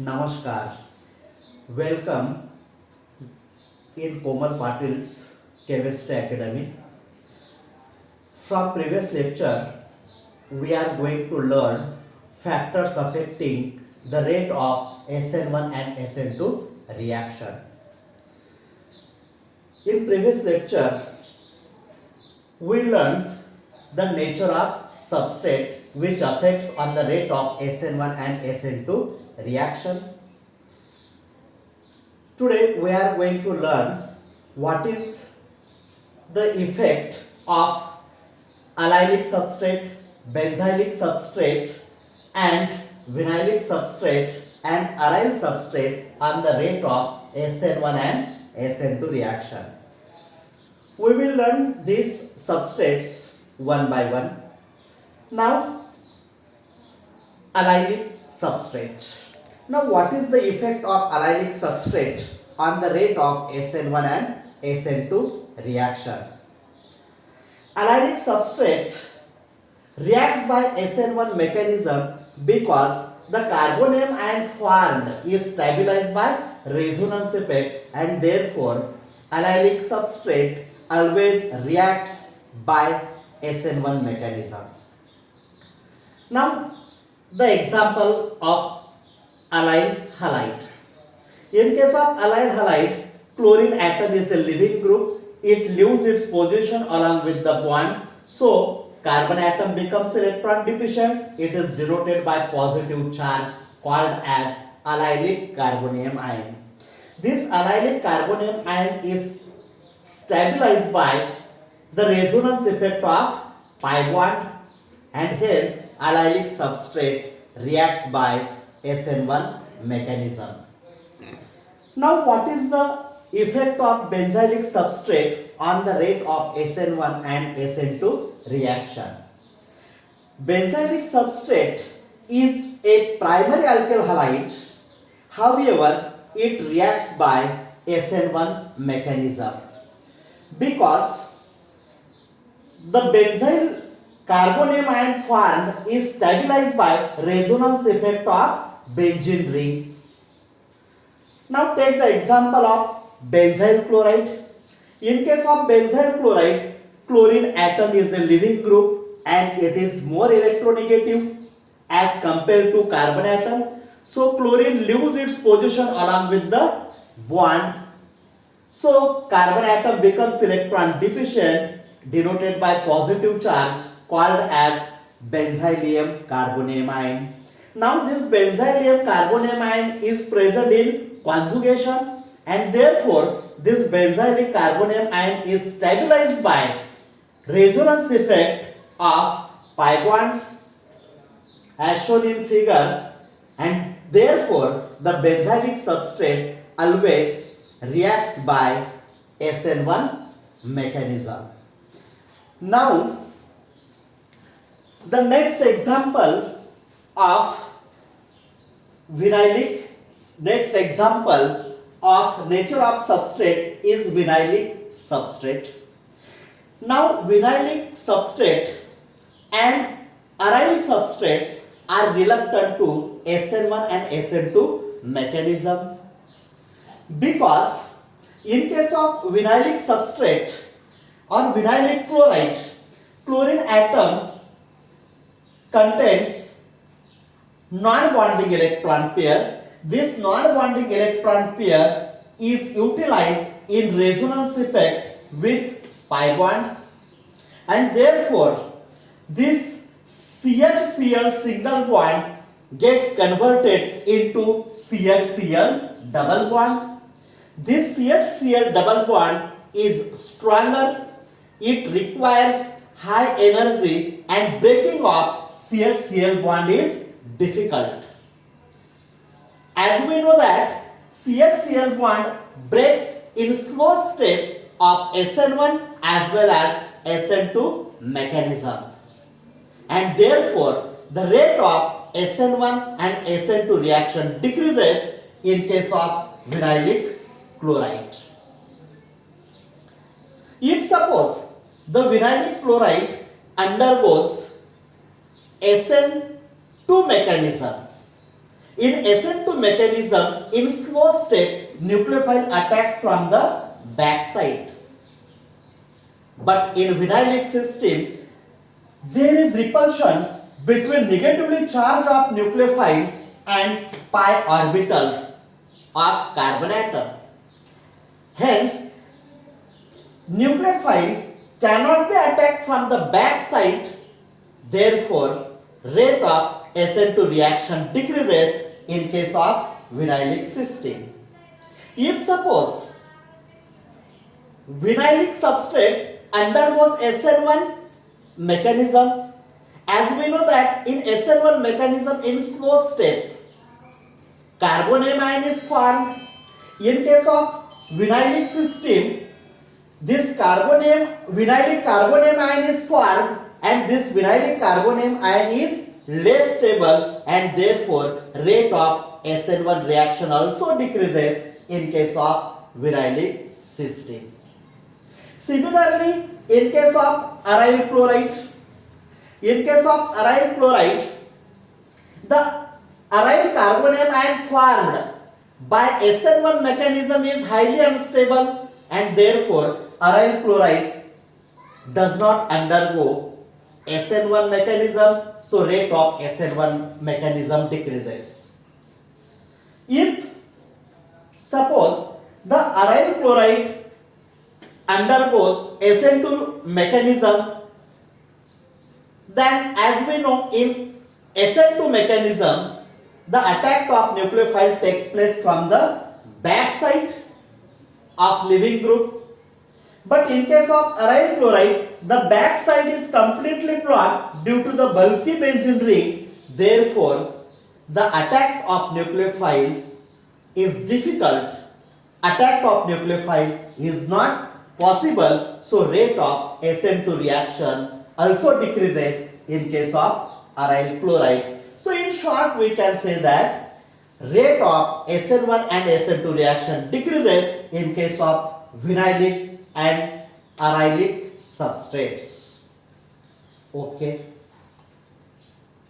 Namaskar. Welcome in Komal Patil's Chemistry Academy. From previous lecture, we are going to learn factors affecting the rate of SN1 and SN2 reaction. In previous lecture, we learned the nature of substrate which affects on the rate of SN1 and SN2 reaction. Today we are going to learn what is the effect of allylic substrate, benzylic substrate and vinylic substrate and aryl substrate on the rate of SN1 and SN2 reaction. We will learn these substrates one by one. Now, allylic substrate. Now, what is the effect of allylic substrate on the rate of SN1 and SN2 reaction? Allylic substrate reacts by SN1 mechanism because the carbonium ion formed is stabilized by resonance effect and therefore allylic substrate always reacts by SN1 mechanism. Now, the example of allyl halide. In case of allyl halide, chlorine atom is a leaving group. It leaves its position along with the bond. So, carbon atom becomes electron deficient. It is denoted by positive charge called as allylic carbonium ion. This allylic carbonium ion is stabilized by the resonance effect of pi bond and hence allylic substrate reacts by SN1 mechanism. Now what is the effect of benzylic substrate on the rate of SN1 and SN2 reaction? Benzylic substrate is a primary alkyl halide. However, it reacts by SN1 mechanism because the benzyl carbonium ion formed is stabilized by resonance effect of benzene ring. Now take the example of benzyl chloride. In case of benzyl chloride, chlorine atom is a leaving group and it is more electronegative as compared to carbon atom. So chlorine leaves its position along with the bond. So carbon atom becomes electron deficient denoted by positive charge called as benzylium carbonium ion. Now this benzylium carbonium ion is present in conjugation and therefore this benzylic carbonium ion is stabilized by resonance effect of pi bonds as shown in figure and therefore the benzylic substrate always reacts by SN1 mechanism. Now the next example of nature of substrate is vinylic substrate. Now vinylic substrate and aryl substrates are reluctant to SN1 and SN2 mechanism because in case of vinylic substrate or vinylic chloride, chlorine atom contains non-bonding electron pair. This non-bonding electron pair is utilized in resonance effect with pi bond and therefore this CHCl single bond gets converted into CHCl double bond. This CHCl double bond is stronger. It requires high energy and breaking of CHCl bond is difficult. As we know that CHCl bond breaks in slow step of SN1 as well as SN2 mechanism and therefore the rate of SN1 and SN2 reaction decreases in case of vinylic chloride. If suppose the vinylic chloride undergoes SN2 mechanism In SN2 mechanism, in slow step, nucleophile attacks from the backside. But in vinylic system, there is repulsion between negatively charged of nucleophile and pi orbitals of carbon atom. Hence, nucleophile cannot be attacked from the backside. Therefore, rate of SN2 reaction decreases in case of vinylic system. If suppose vinylic substrate undergoes SN1 mechanism, as we know that in SN1 mechanism in slow step, carbonium ion is formed. In case of vinylic system, this vinylic carbonium ion is formed, and this vinylic carbonium ion is less stable, and therefore rate of SN1 reaction also decreases in case of vinylic system. Similarly, in case of aryl chloride, the aryl carbonium ion formed by SN1 mechanism is highly unstable, and therefore aryl chloride does not undergo SN1 mechanism, so rate of SN1 mechanism decreases. If suppose the aryl chloride undergoes SN2 mechanism, then as we know in SN2 mechanism, the attack of nucleophile takes place from the backside of leaving group. But in case of aryl chloride, the backside is completely blocked due to the bulky benzene ring. Therefore, the attack of nucleophile is difficult. Attack of nucleophile is not possible. So, rate of SN2 reaction also decreases in case of aryl chloride. So, in short, we can say that rate of SN1 and SN2 reaction decreases in case of vinylic and arylic substrates. Okay.